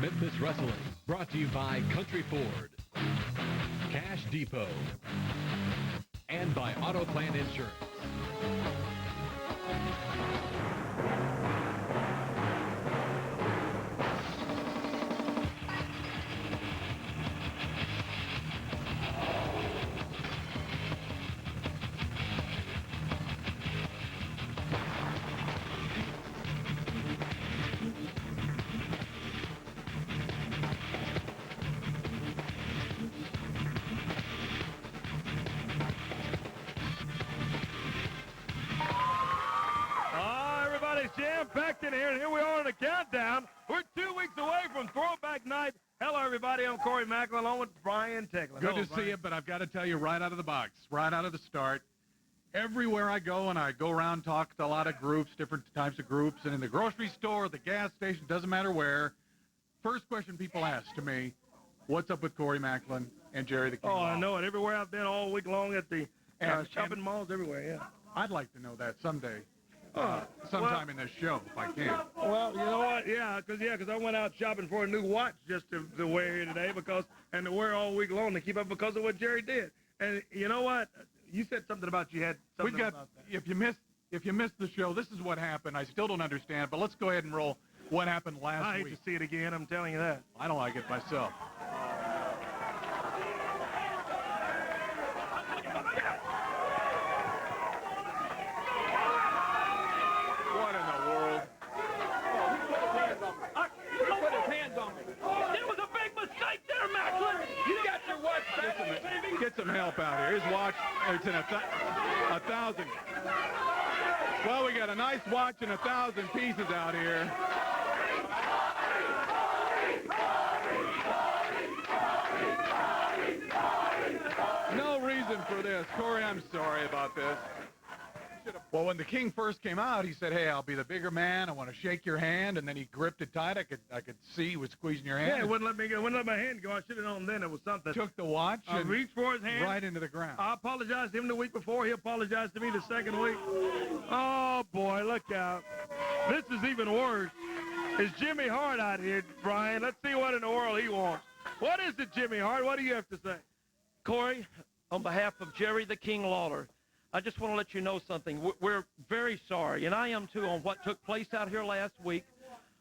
Memphis Wrestling, brought to you by Country Ford, Cash Depot, and by AutoPlan Insurance. Jam-packed in here, and here we are on the countdown. We're 2 weeks away from Throwback Night. Hello, everybody. I'm Corey Macklin, along with Brian Teklin. Good to see you, but I've got to tell you right out of the box, right out of the start, everywhere I go, and I go around, talk to a lot of groups, different types of groups, and in the grocery store, the gas station, doesn't matter where, first question people ask to me, what's up with Corey Macklin and Jerry the King? Oh, I know it. Everywhere I've been all week long at the shopping malls, everywhere, yeah. I'd like to know that someday. Sometime in this show, if I can. Well, you know what? Yeah, because I went out shopping for a new watch just to wear here today and to wear all week long to keep up because of what Jerry did. And you know what? You said something about you had something about that. If you missed the show, this is what happened. I still don't understand, but let's go ahead and roll what happened last week. I hate to see it again. I'm telling you that. I don't like it myself. Get some help out here. His watch, it's in 1,000. Well, we got a nice watch and 1,000 pieces out here. No reason for this. Corey, I'm sorry about this. Well, when the King first came out, he said, hey, I'll be the bigger man. I want to shake your hand. And then he gripped it tight. I could see he was squeezing your hand. Yeah, he wouldn't let me go. Wouldn't let my hand go. I should have known then it was something. Took the watch and reached for his hand. Right into the ground. I apologized to him the week before. He apologized to me the second week. Oh, boy, look out. This is even worse. Is Jimmy Hart out here, Brian? Let's see what in the world he wants. What is it, Jimmy Hart? What do you have to say? Corey, on behalf of Jerry the King Lawler, I just want to let you know something. We're very sorry, and I am too, on what took place out here last week.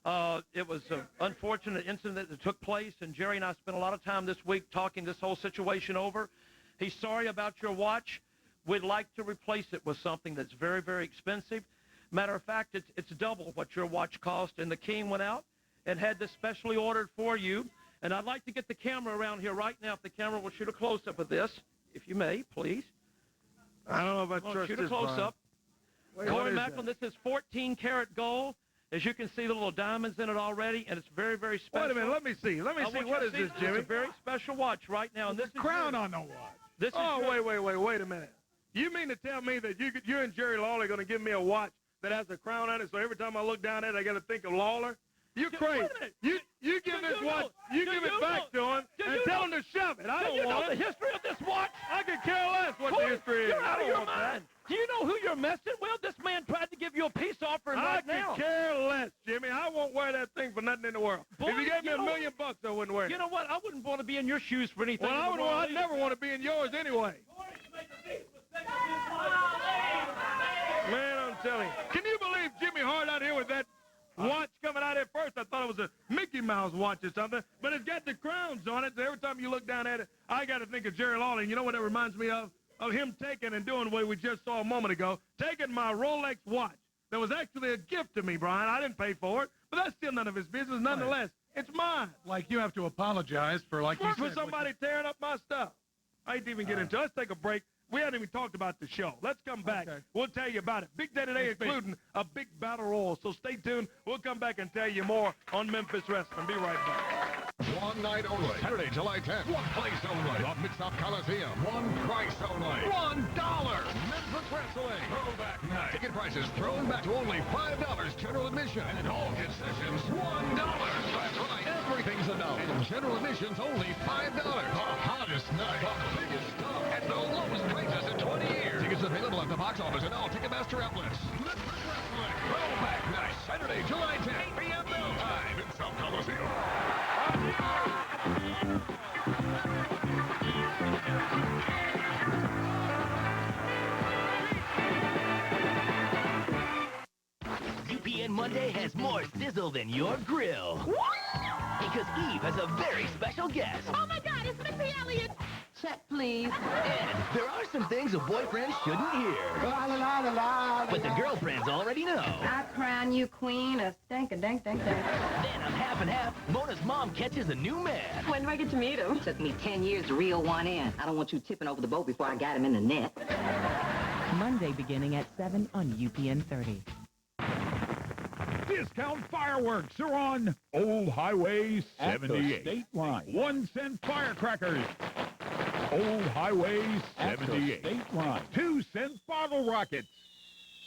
It was an unfortunate incident that took place, and Jerry and I spent a lot of time this week talking this whole situation over. He's sorry about your watch. We'd like to replace it with something that's very, very expensive. Matter of fact, it's double what your watch cost, and the King went out and had this specially ordered for you. And I'd like to get the camera around here right now. If the camera will shoot a close-up of this, if you may, please. I don't know if I trust shoot this, a close-up. Corey Macklin, that? this is 14-karat gold. As you can see, the little diamonds in it already, and it's very, very special. Wait a minute. Let me see. What is this, Jimmy? It's a very special watch right now. And this is crown on the watch. This wait a minute. You mean to tell me that you and Jerry Lawler are going to give me a watch that has a crown on it, so every time I look down at it, I got to think of Lawler? You're crazy. You give this watch, you give it back to him, and tell him to shove it. I don't want it. Do you know the history of this watch? I could care less what the history is. You're out of your mind. Do you know who you're messing with? This man tried to give you a peace offering right now. I could care less, Jimmy. I won't wear that thing for nothing in the world. Boy, if you gave me $1 million, I wouldn't wear it. You know what? I wouldn't want to be in your shoes for anything. Well, I'd never want to be in yours anyway. Man, I'm telling you. Can you believe Jimmy Hart out here with that watch coming out at first? I thought it was a Mickey Mouse watch or something, but it's got the crowns on it, so every time you look down at it, I got to think of Jerry Lawler. And you know what it reminds me of? Of him taking and doing what we just saw a moment ago, taking my Rolex watch that was actually a gift to me, Brian. I didn't pay for it, but that's still none of his business nonetheless. Right. It's mine. Like you have to apologize for, like you said, for somebody tearing up my stuff. I ain't even get into it. Let's take a break. We haven't even talked about the show. Let's come back. Okay. We'll tell you about it. Big day today, including a big battle royal. So stay tuned. We'll come back and tell you more on Memphis Wrestling. Be right back. One night only. Saturday, July 10th. One place only. The Mid-South Coliseum. One price only. $1. Memphis Wrestling. Throwback Night. Ticket prices thrown back to only $5 general admission. And in all concessions, $1. That's right. Everything's a no. And general admission's only $5. The hottest night. The biggest stuff. And the lowest prices in 20 years. Tickets available at the box office and all Ticketmaster outlets. Memphis Wrestling. Throwback Night. Saturday, July 10th. 8 p.m. bell time in South Coliseum. UPN Monday has more sizzle than your grill. Because Eve has a very special guest. Oh, my God, it's Missy Elliott. Check, please. And there are some things a boyfriend shouldn't hear. But the girlfriends already know. I crown you queen of stank-a-dank-dank-dank. Then on Half and Half, Mona's mom catches a new man. When do I get to meet him? Took me 10 years to reel one in. I don't want you tipping over the boat before I got him in the net. Monday beginning at 7 on UPN 30. Discount fireworks are on Old Highway 78. State line. 1 cent firecrackers. Old Highway 78. State line. 2 cent bottle rockets.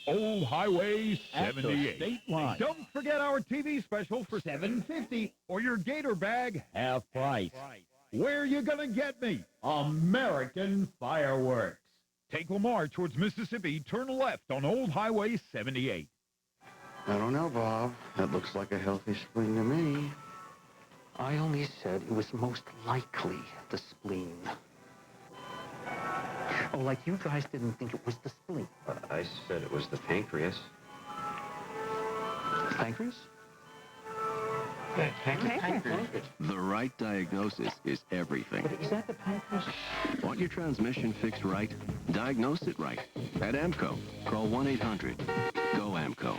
Old Highway 78. State line. Don't forget our TV special for $7.50 or your Gator bag half price. Where you gonna get me? American fireworks. Take Lamar towards Mississippi. Turn left on Old Highway 78. I don't know, Bob. That looks like a healthy spleen to me. I only said it was most likely the spleen. Oh, like you guys didn't think it was the spleen. I said it was the pancreas. Pancreas? Pancreas. The right diagnosis is everything. But is that the pancreas? Want your transmission fixed right? Diagnose it right. At AMCO, call 1-800-GO-AMCO.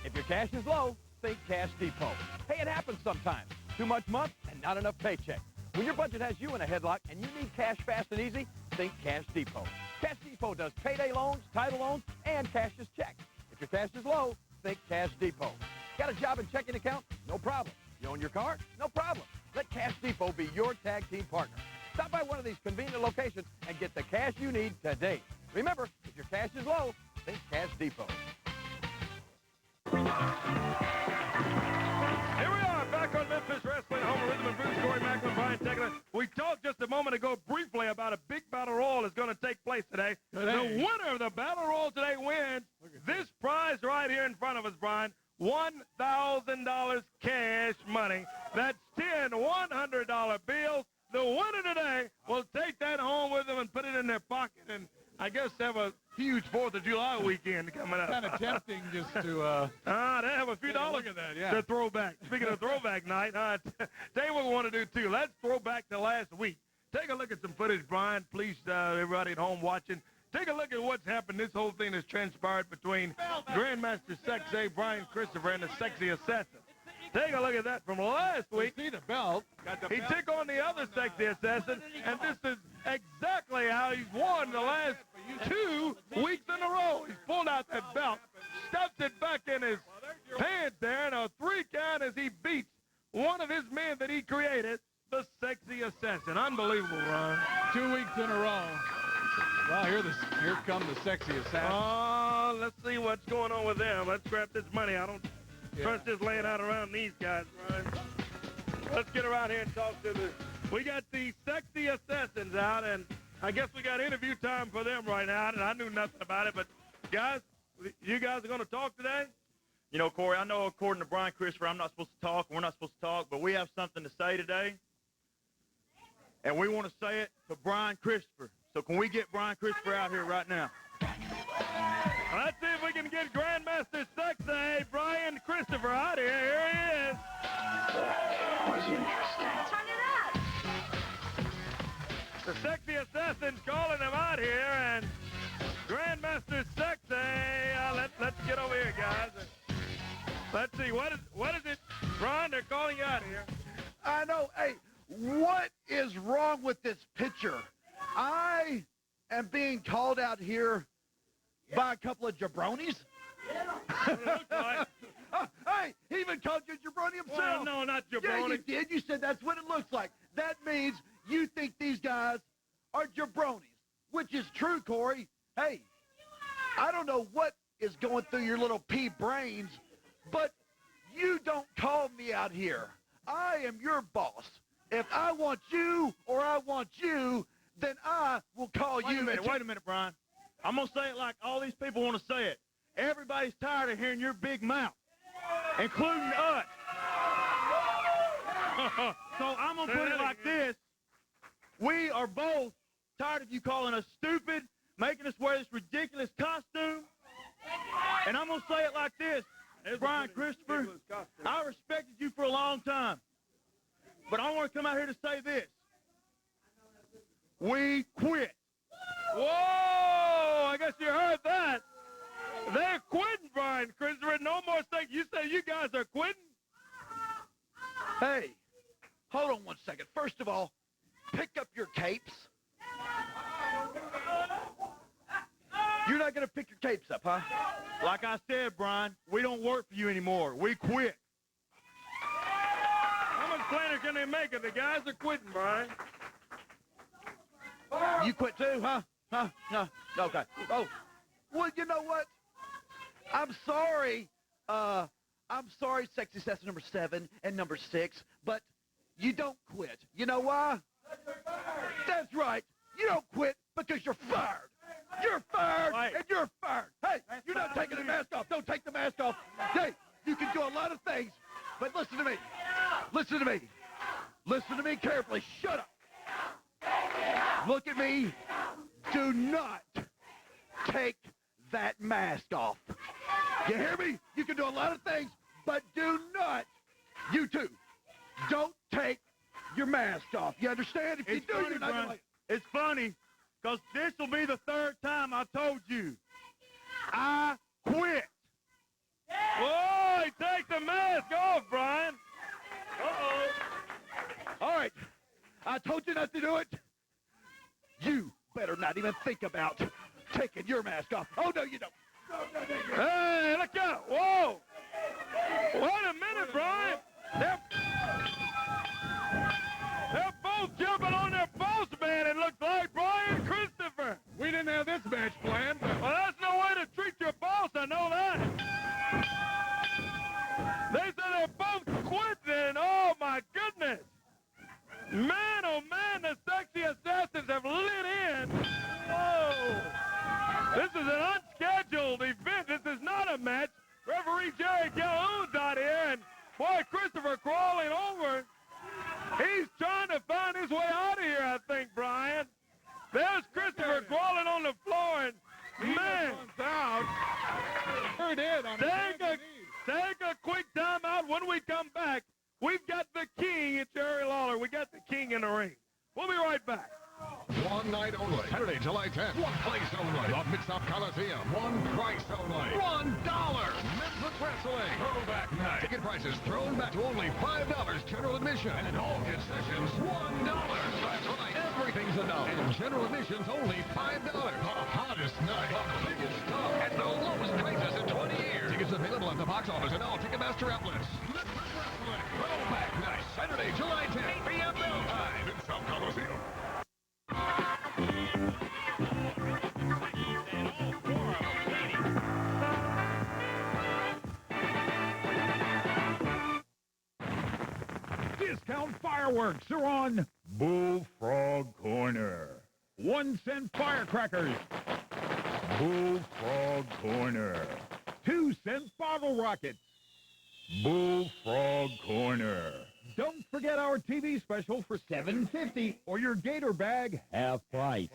If your cash is low, think Cash Depot. Hey, it happens sometimes. Too much month and not enough paycheck. When your budget has you in a headlock and you need cash fast and easy, think Cash Depot. Cash Depot does payday loans, title loans, and cashier's checks. If your cash is low, think Cash Depot. Got a job and checking account? No problem. You own your car? No problem. Let Cash Depot be your tag team partner. Stop by one of these convenient locations and get the cash you need today. Remember, if your cash is low, think Cash Depot. Here we are, back on Memphis Wrestling, home of Rhythm and Blues, Corey Macklin, Brian Tegler. We talked just a moment ago briefly about a big battle royal is going to take place today. The winner of the battle royal today wins this prize right here in front of us, Brian. $1,000 cash money. That's 10 $100 bills. The winner today will take that home with them and put it in their pocket and I guess have a huge 4th of July weekend coming up. Kind of tempting just to... they have a few dollars to throw back. Speaking of throwback night, tell you what we want to do, too. Let's throw back to last week. Take a look at some footage, Brian. Please, everybody at home watching, take a look at what's happened. This whole thing has transpired between Grandmaster Sexay Brian Christopher and the Sexy Assassin. Take a look at that from last week. See the belt. He took on the other Sexy Assassin, and this is exactly how he's won the last 2 weeks in a row. He's pulled out that belt, stuffed it back in his pants there, and a 3 count as he beats one of his men that he created, the Sexy Assassin. Unbelievable, Ron. 2 weeks in a row. Well, here come the Sexy Assassin. Let's see what's going on with them. Let's grab this money. I don't trust this laying out around these guys, Ron. Let's get around here and talk to we got the Sexy Assassins out, and I guess we got interview time for them right now, and I knew nothing about it, but guys, you guys are going to talk today? You know, Corey, I know according to Brian Christopher, I'm not supposed to talk, we're not supposed to talk, but we have something to say today, and we want to say it to Brian Christopher. So can we get Brian Christopher out here right now? Let's see if we can get Grandmaster Sexay Brian Christopher out here. Here he is. Turn it up. The Sexy Assassin's calling him out here, and Grandmaster Sexay. Let's get over here, guys. Let's see, what is it, Ron? They're calling you out here. I know. Hey, what is wrong with this picture? I am being called out here by a couple of jabronis. Hey, he even called you a jabroni himself. Well, no, not jabroni. Yeah, you did. You said that's what it looks like. That means you think these guys are jabronis, which is true, Corey. Hey, I don't know what is going through your little pea brains, but you don't call me out here. I am your boss. If I want you or I want you, then I will call you. Wait a minute, Brian. I'm going to say it like all these people want to say it. Everybody's tired of hearing your big mouth, including us. So I'm going to put it like this. We are both tired of you calling us stupid, making us wear this ridiculous costume. And I'm going to say it like this. Brian Christopher, I respected you for a long time. But I want to come out here to say this. We quit. Whoa! I guess you heard that. They're quitting, Brian Christopher. No more steak. You say you guys are quitting? Hey, hold on one second. First of all, pick up your capes. You're not going to pick your capes up, huh? Like I said, Brian, we don't work for you anymore. We quit. How much plainer can they make it? The guys are quitting, Brian. You quit too, huh? Huh? No. Okay. Oh, well, you know what? I'm sorry. I'm sorry, Sexy Session number 7 and number 6, but you don't quit. You know why? That's right. You don't quit because you're fired. You're fired, and you're fired. Hey, you're not taking the mask off. Don't take the mask off. Hey, you can do a lot of things, but listen to me. Listen to me. Listen to me carefully. Shut up. Look at me. Do not take that mask off. You hear me? You can do a lot of things, but do not, you too, don't take your mask off. You understand? If you do, you're not going to like it. It's funny, because this will be the 3rd time I told you. I quit. Whoa, take the mask off, Brian. Uh-oh. All right. I told you not to do it. You better not even think about taking your mask off. Oh, no, you don't. Hey, look out. Whoa. Wait a minute, Brian. They're both jumping on their boss man, it looks like, Brian Christopher. We didn't have this match planned. Well, that's no way to treat your boss, I know that. They said they're both quitting. Oh, my goodness. Man, oh, man, the sexy assassins have lit in. Whoa. This is an unscheduled event. This is not a match. Referee Jerry Calhoun's out here, and boy, Christopher crawling over. He's trying to find his way out of here, I think, Brian. There's Christopher crawling on the floor, and man, take a quick timeout. When we come back, we've got the king, it's Jerry Lawler. We got the king in the ring. We'll be right back. One night only. Saturday, July 10th. One place only. The Mid-South Coliseum. One price only. $1. Memphis Wrestling. Throwback night. Ticket prices thrown back to only $5 general admission. And all concessions, $1. That's right. Everything's $1. And general admission's only $5. The hottest night. The biggest stuff. At the lowest prices in 20 years. Tickets available at the box office and all Ticketmaster outlets. Memphis Wrestling. Throwback night. Saturday, July 10th. 8 p.m. Bell time. Mid-South Coliseum. Discount fireworks are on Bullfrog Corner. 1-cent firecrackers. Bullfrog Corner. 2-cent bottle rockets. Bullfrog Corner. Don't forget our TV special for $7.50 or your Gator bag half price.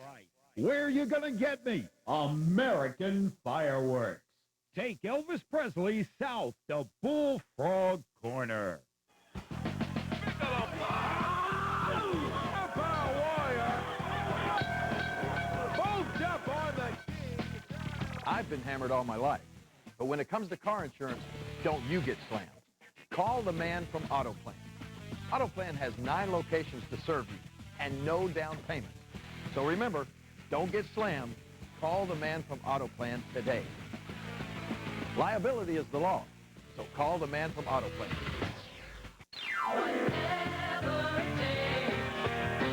Where you gonna get me? American Fireworks. Take Elvis Presley south to Bullfrog Corner. I've been hammered all my life. But when it comes to car insurance, don't you get slammed. Call the man from AutoPlan. AutoPlan has 9 locations to serve you and no down payment. So remember, don't get slammed. Call the man from AutoPlan today. Liability is the law, so call the man from AutoPlan.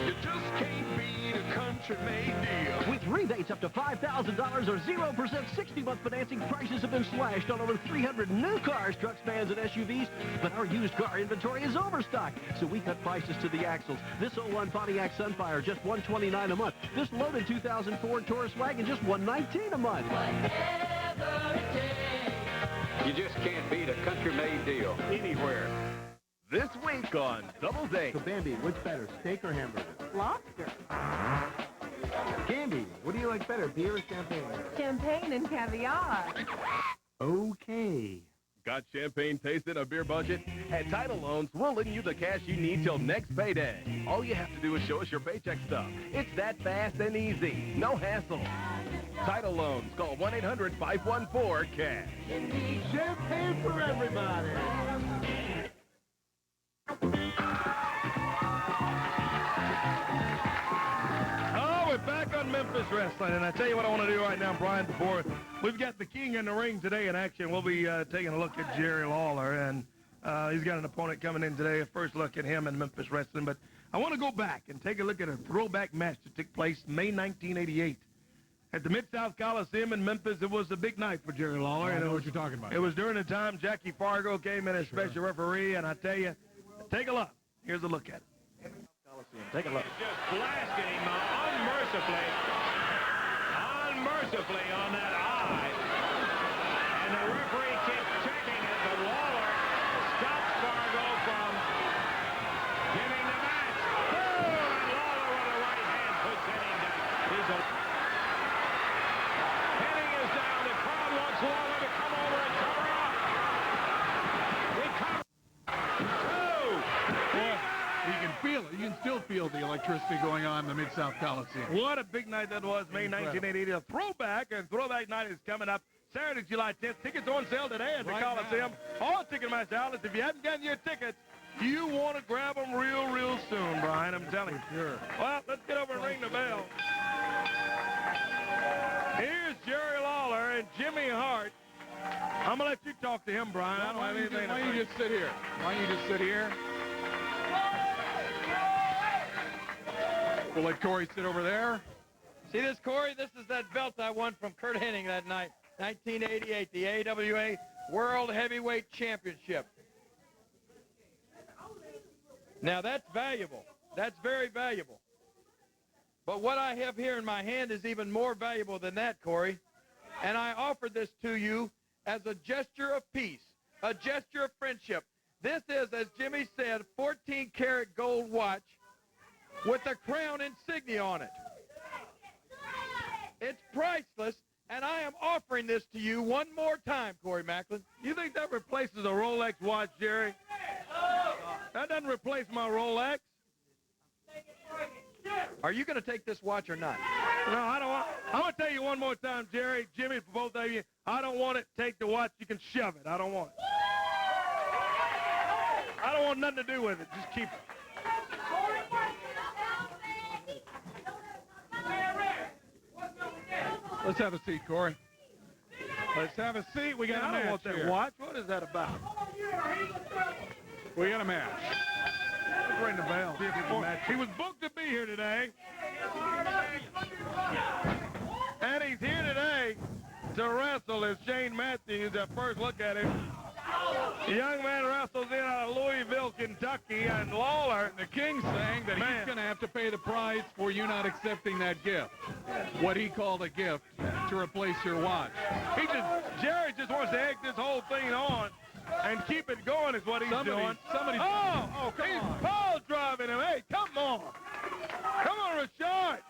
You just can't beat a country-made deal. With rebates up to $5,000 or 0% 60-month financing, prices have been slashed on over 300 new cars, trucks, vans, and SUVs. But our used car inventory is overstocked, so we cut prices to the axles. This 01 Pontiac Sunfire, just $129 a month. This loaded 2000 Ford Taurus wagon, just $119 a month. You just can't beat a country-made deal anywhere. This week on Double Date. So, Bambi, what's better, steak or hamburger? Lobster. Candy, what do you like better, beer or champagne? Champagne and caviar. Okay. Got champagne taste in a beer budget? At Title Loans, we'll lend you the cash you need till next payday. All you have to do is show us your paycheck stub. It's that fast and easy. No hassle. Title Loans. Call 1-800-514-CASH. Champagne for everybody. Oh, we're back on Memphis Wrestling, and I tell you what I want to do right now, Brian, before we've got the King in the ring today in action. We'll be taking a look at Jerry Lawler, and he's got an opponent coming in today, a first look at him in Memphis Wrestling. But I want to go back and take a look at a throwback match that took place May 1988. At the Mid-South Coliseum in Memphis, it was a big night for Jerry Lawler. I know what you're talking about. It was during the time Jackie Fargo came in as special referee, and I tell you, take a look. Here's a look at it. Take a look. Just blasting him unmercifully on that eye. And the referee keeps checking it, but Lawler stops Fargo from giving the match. Oh, and Lawler with a right hand puts Henning down. Henning is down. The crowd wants Lawler to come over and cover up. He covers. You can feel it. You can still feel the electricity going on in the Mid-South Coliseum. What a big night that was, May 1988. A throwback, and throwback night is coming up Saturday, July 10th. Tickets on sale today at the Coliseum. All Ticketmaster outlets. If you haven't gotten your tickets, you want to grab them real soon, Brian. I'm telling you. Sure. Well, let's get over and ring the bell. Here's Jerry Lawler and Jimmy Hart. I'm going to let you talk to him, Brian. I don't have anything to say. Why don't you just sit here? Why don't you just sit here? We'll let Corey sit over there. See this, Corey? This is that belt I won from Kurt Hennig that night, 1988, the AWA World Heavyweight Championship. Now, that's valuable. That's very valuable. But what I have here in my hand is even more valuable than that, Corey. And I offer this to you as a gesture of peace, a gesture of friendship. This is, as Jimmy said, 14-karat gold watch with the crown insignia on it. It's priceless, and I am offering this to you one more time, Corey Macklin. You think that replaces a Rolex watch, Jerry? That doesn't replace my Rolex. Are you going to take this watch or not? No, I don't want. I'm going to tell you one more time, Jerry, Jimmy, for both of you. I don't want it. Take the watch. You can shove it. I don't want it. I don't want nothing to do with it. Just keep it. Let's have a seat, Corey. Let's have a seat. We got a match. I don't want that here. watch. What is that about? We got a match. Let's ring the bell. See if he can match. He was booked to be here today. And he's here today to wrestle as Shane Matthews. At first look at him. The young man wrestles in out of Louisville, Kentucky, and Lawler. The King's saying that he's going to have to pay the price for you not accepting that gift. What he called a gift to replace your watch. Jerry just wants to egg this whole thing on and keep it going is what he's doing. Somebody's he's Paul driving him. Hey, come on. Come on, Rashard.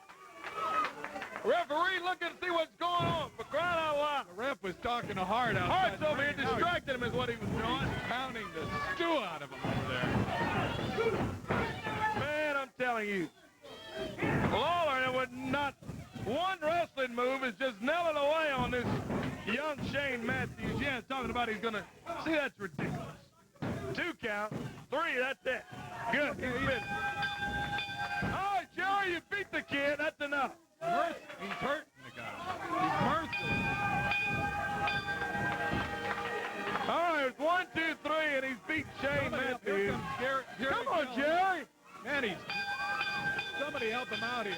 Referee looking to see what's going on, for crying out loud. The ref was talking to Hart outside. Hart's over here distracted him is what he was doing. Pounding the stew out of him over there. Man, I'm telling you. Lawler, it was not one wrestling move is just nailing away on this young Shane Matthews. Yeah, talking about he's going to... See, that's ridiculous. 2 count. 3, that's it. Good. All right, Jerry, you beat the kid. That's enough. He's hurting the guy. He's merciless. All right, it's 1, 2, 3, and he's beat Shane Matthews. Come on, Jerry. Man, somebody help him out here.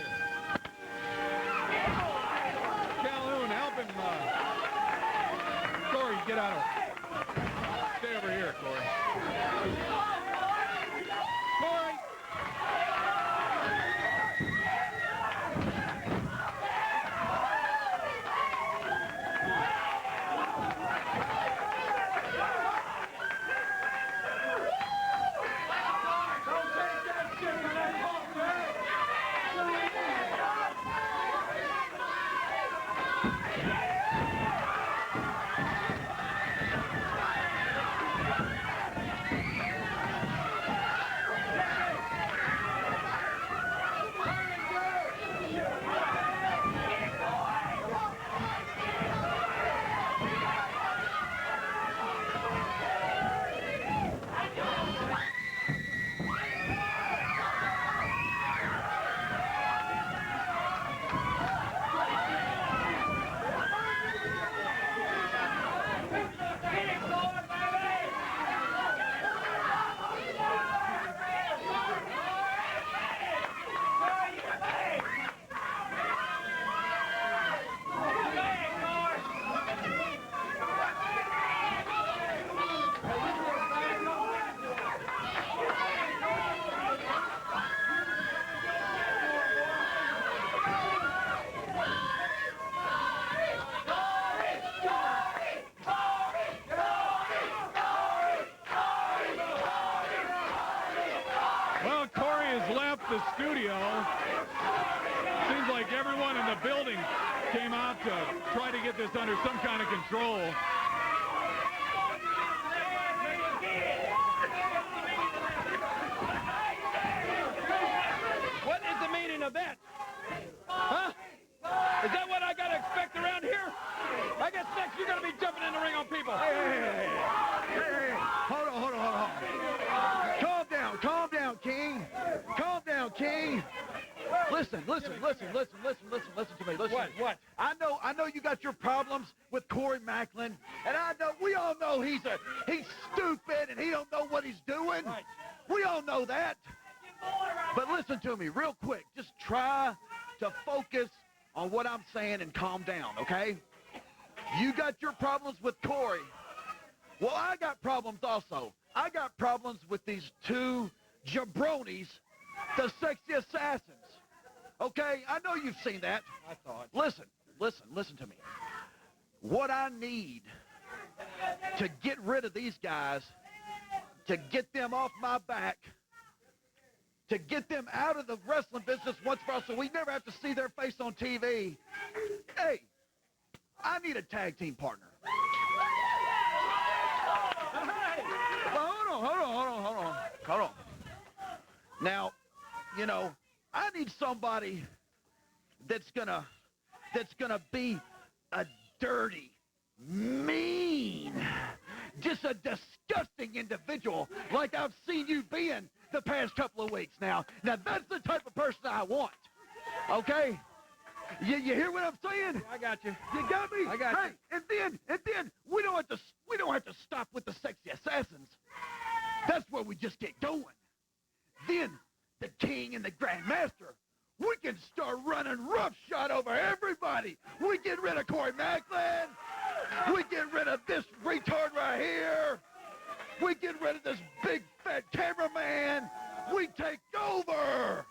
Calhoun, help him. Corey, get out of it. Stay over here, Corey. Corey. under some kind of control. What is the meaning of that? Huh? Is that what I got to expect around here? I guess next you're going to be jumping in the ring on people. Hey. Hold on. Calm down, King. Calm down, King. Listen to me. Listen. What? I know you got your problems with Corey Macklin, and we all know he's stupid and he don't know what he's doing. Right. We all know that. But listen to me real quick. Just try to focus on what I'm saying and calm down, okay? You got your problems with Corey. Well, I got problems also. I got problems with these two jabronis, the Sexy Assassins. Okay? I know you've seen that. I thought. Listen to me. What I need to get rid of these guys, to get them off my back, to get them out of the wrestling business once for all so we never have to see their face on TV. Hey, I need a tag team partner. Hold on. Now, I need somebody that's gonna be a dirty, mean, just a disgusting individual like I've seen you being the past couple of weeks now. Now, that's the type of person I want, okay? You hear what I'm saying? I got you. You got me? I got you. And then we don't have to stop with the Sexy Assassins. That's where we just get going. Then the King and the Grandmaster, we can start running roughshod over everybody. We get rid of Corey Macklin. We get rid of this retard right here. We get rid of this big fat cameraman. We take over.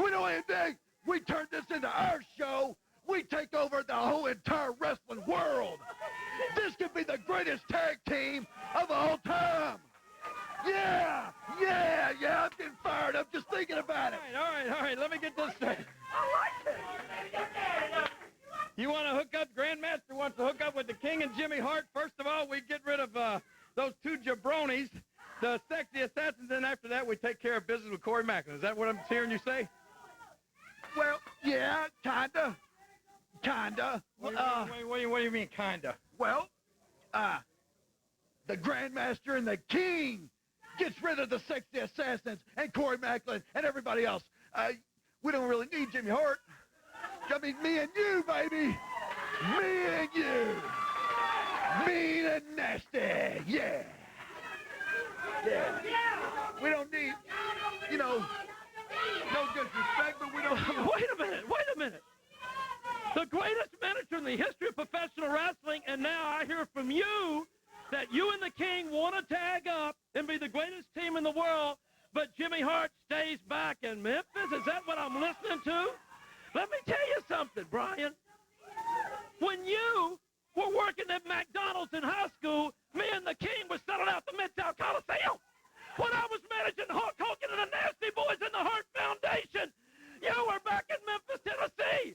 We don't anything. We turn this into our show. We take over the whole entire wrestling world. This could be the greatest tag team of all time. Yeah, I'm getting fired up just thinking about it. All right, let me get this straight. I like it. You want to hook up, Grandmaster wants to hook up with the King and Jimmy Hart. First of all, we get rid of those two jabronis, the Sexy Assassins, and after that, we take care of business with Corey Macklin. Is that what I'm hearing you say? Well, yeah, kinda. What do you mean, kinda? Well, the Grandmaster and the King gets rid of the Sexy Assassins and Corey Macklin and everybody else. We don't really need Jimmy Hart. I mean, me and you, baby. Me and you. Mean and nasty. Yeah. We don't need, no disrespect, but we don't need... Wait a minute. The greatest manager in the history of professional wrestling, and now I hear from you that you and the King want to tag up and be the greatest team in the world, but Jimmy Hart stays back in Memphis? Is that what I'm listening to? Let me tell you something, Brian. When you were working at McDonald's in high school, me and the King were selling out the Midtown Coliseum. When I was managing Hulk Hogan and the Nasty Boys in the Hart Foundation, you were back in Memphis, Tennessee.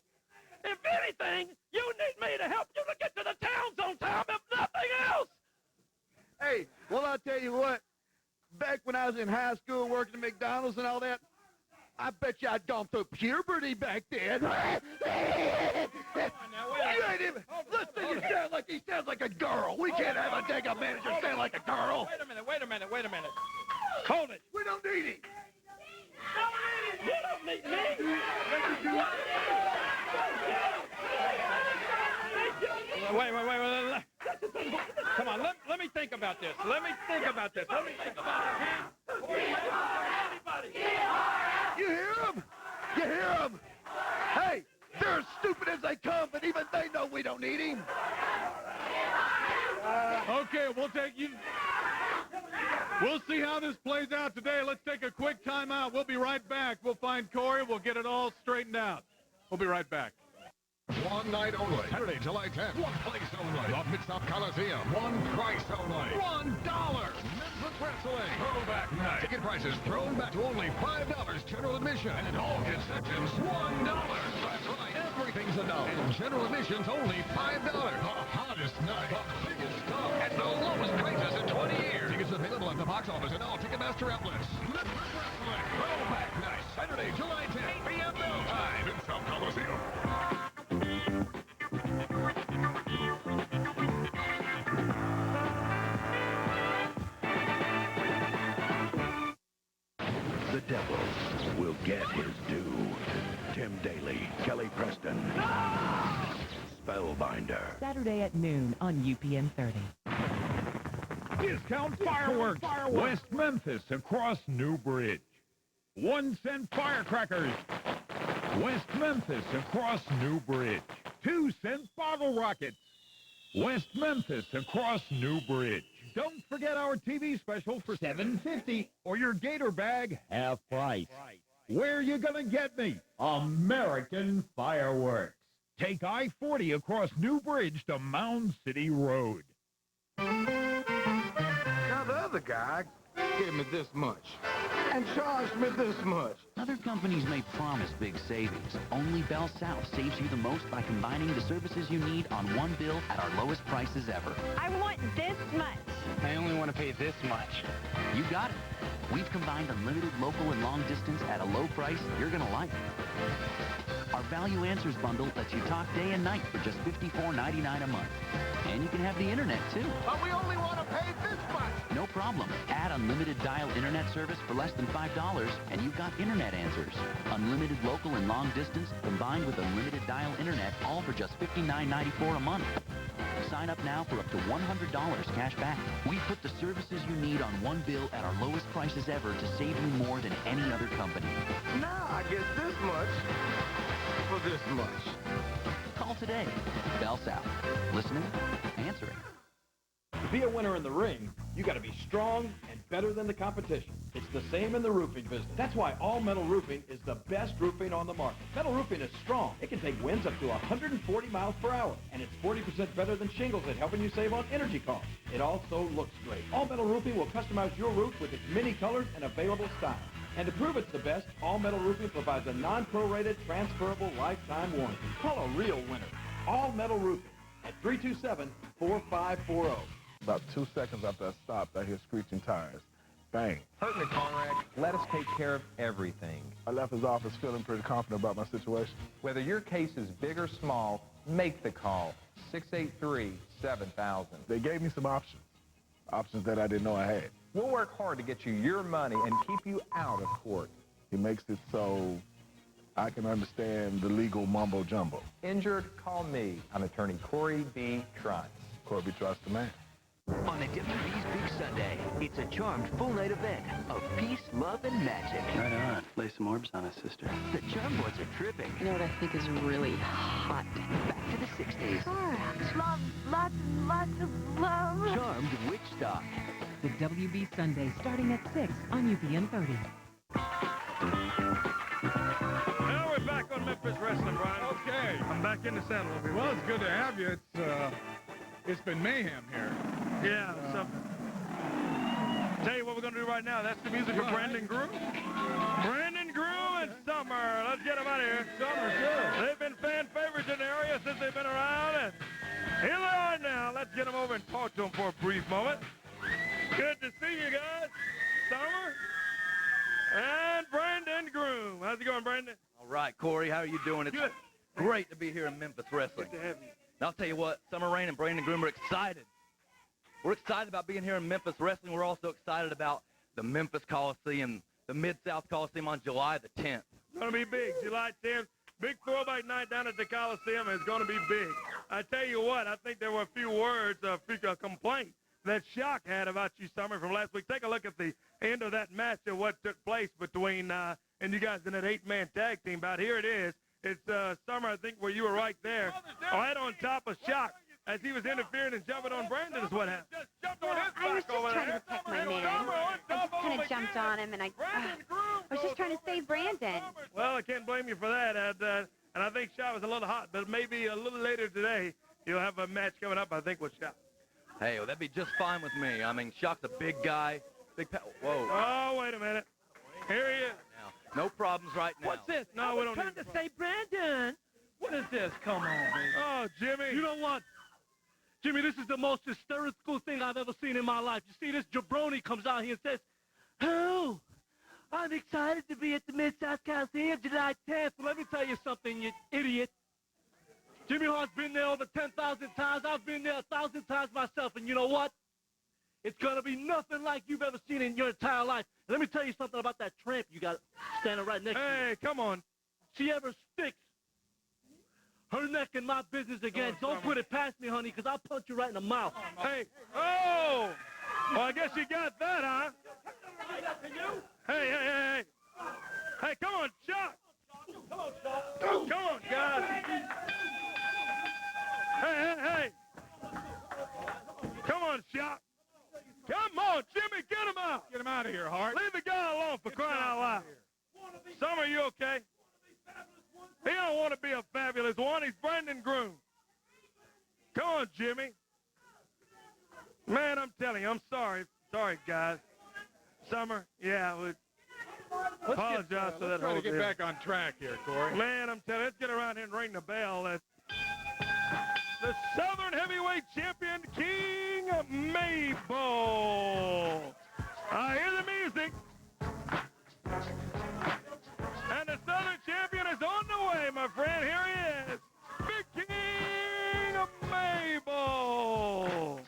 If anything, you need me to help you to get to the towns on time, if nothing else. Hey, well, I'll tell you what. Back when I was in high school working at McDonald's and all that, I bet you I'd gone through puberty back then. You ain't even... Listen, he sounds like a girl. We can't have a dang manager sound like a girl. Wait a minute. Hold it. We don't need him. You don't need me. Wait. Come on, let me think about this. Let me think about it. You hear him? Hey, they're as stupid as they come, but even they know we don't need him. Okay, we'll take you. We'll see how this plays out today. Let's take a quick timeout. We'll be right back. We'll find Corey. We'll get it all straightened out. We'll be right back. One night only. Saturday, July 10th. One place only. The Mid-South Coliseum. One price only. $1. Memphis Wrestling. Throwback night. Ticket prices thrown back to only $5 general admission. And all concessions $1. That's right. Every Everything's $1. And general admission's only $5. The hottest night. The biggest stuff. At the lowest prices in 20 years. Tickets available at the box office and all Ticketmaster outlets. Memphis Wrestling. Throwback Night. Saturday, July 10th. 8 p.m. bell time in South Coliseum. The devil will get his due. Tim Daly, Kelly Preston. Spellbinder. Saturday at noon on UPN 30. Discount fireworks. West Memphis across New Bridge. 1 cent firecrackers. West Memphis across New Bridge. 2 cent bottle rockets. West Memphis across New Bridge. Don't forget our TV special for $7.50 or your Gator bag half price. Where you gonna get me? American Fireworks. Take I-40 across New Bridge to Mound City Road. Now the other guy gave me this much and charged me this much. Other companies may promise big savings. Only Bell South saves you the most by combining the services you need on one bill at our lowest prices ever. I want this much. I only want to pay this much. You got it. We've combined unlimited local and long distance at a low price you're going to like. Our Value Answers bundle lets you talk day and night for just $54.99 a month. And you can have the internet, too. But we only want to pay this much. No problem. Add unlimited dial internet service for less than $5, and you've got internet answers. Unlimited local and long distance combined with unlimited dial internet, all for just $59.94 a month. Sign up now for up to $100 cash back. We put the services you need on one bill at our lowest prices ever to save you more than any other company. Now I get this much for this much. Call today. Bell South. Listening, answering. To be a winner in the ring, you got to be strong and better than the competition. It's the same in the roofing business. That's why All Metal Roofing is the best roofing on the market. Metal roofing is strong. It can take winds up to 140 miles per hour, and it's 40% better than shingles at helping you save on energy costs. It also looks great. All Metal Roofing will customize your roof with its many colors and available styles. And to prove it's the best, All Metal Roofing provides a non-prorated, transferable lifetime warranty. Call a real winner. All Metal Roofing at 327-4540. About 2 seconds after I stopped, I hear screeching tires. Bang. Hurt me, Conrad. Let us take care of everything. I left his office feeling pretty confident about my situation. Whether your case is big or small, make the call. 683-7000. They gave me some options. Options that I didn't know I had. We'll work hard to get you your money and keep you out of court. He makes it so I can understand the legal mumbo-jumbo. Injured, call me. I'm attorney Corey B. Trotz. Corey B. Trotz, the man. On the WB's Big Sunday, it's a charmed full-night event of peace, love, and magic. Right on. Lay some orbs on us, sister. The charm boards are tripping. You know what I think is really hot? Back to the 60s. Love, lots and lots of love. Charmed witch stock. The WB Sunday starting at 6 on UPN 30. Now we're back on Memphis Wrestling, Brian. Okay. I'm back in the saddle over here. Well, it's good to have you. It's been mayhem here. Yeah. Tell you what we're going to do right now. That's the music for Brandon Grew. Brandon Grew and Summer. Let's get them out of here. Summer, good. They've been fan favorites in the area since they've been around. And here they are now. Let's get them over and talk to them for a brief moment. Good to see you guys. Summer and Brandon Groom. How's it going, Brandon? All right, Corey. How are you doing? It's good. Great to be here in Memphis Wrestling. Good to have you. And I'll tell you what, Summer Rain and Brandon Groom are excited. We're excited about being here in Memphis Wrestling. We're also excited about the Memphis Coliseum, the Mid-South Coliseum on July the 10th. It's going to be big. July 10th, big throwback night down at the Coliseum is going to be big. I tell you what, I think there were a few words, a complaint that Shock had about you, Summer, from last week. Take a look at the end of that match and what took place between and you guys in that 8-man tag team bout. Here it is. It's Summer, I think, where you were right there, right on top of Shock as he was interfering and jumping on Brandon is what happened. I was just trying to protect my man. I just kind of jumped on him, and I was just trying to save Brandon. Well, I can't blame you for that. And I think Shock was a little hot, but maybe a little later today you'll have a match coming up, I think, with Shock. Hey, well, that'd be just fine with me. I mean, Shock's a big guy. Whoa. Oh, wait a minute. Here he is. Now, no problems right now. What's this? No, we don't trying to say, Brandon, What is this? Come on, baby. Oh, Jimmy. You know what? Jimmy, this is the most hysterical thing I've ever seen in my life. You see, this jabroni comes out here and says, "Oh, I'm excited to be at the Mid-South Coliseum July 10th. Well, let me tell you something, you idiot. Jimmy Hart's been there over 10,000 times. I've been there 1,000 times myself, and you know what? It's going to be nothing like you've ever seen in your entire life. And let me tell you something about that tramp you got standing right next to you. Hey, come on. She ever sticks her neck in my business again, don't put it past me, honey, because I'll punch you right in the mouth. Hey, oh! Well, I guess you got that, huh? Hey. Hey, come on, Chuck. Come on, Chuck. Come on, guys. Hey. Come on, Chuck. Come on, Jimmy, get him out. Get him out of here, Hart. Leave the guy alone for crying out loud. Summer, you okay? He don't want to be a fabulous one. He's Brandon Groom. Come on, Jimmy. Man, I'm telling you, I'm sorry. Sorry, guys. Summer, yeah, we apologize for that try whole to get deal. back on track here, Corey. Man, I'm telling you, let's get around here and ring the bell. The Southern Heavyweight Champion, King Mabel. I hear the music. And the Southern Champion is on the way, my friend. Here he is. Big King Mabel.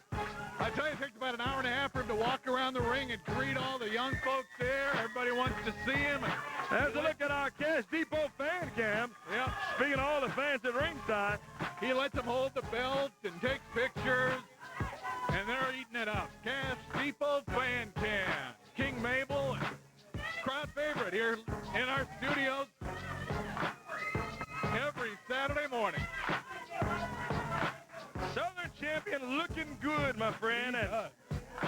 I tell you, it takes about an hour and a half for him to walk around the ring and greet all the young folks there. Everybody wants to see him. There's a look at our Cash Depot fan cam. Yep. Speaking of all the fans at ringside. He lets them hold the belt and takes pictures, and they're eating it up. Cash Depot fan cam. King Mabel, crowd favorite here in our studios every Saturday morning. Southern Champion looking good, my friend. And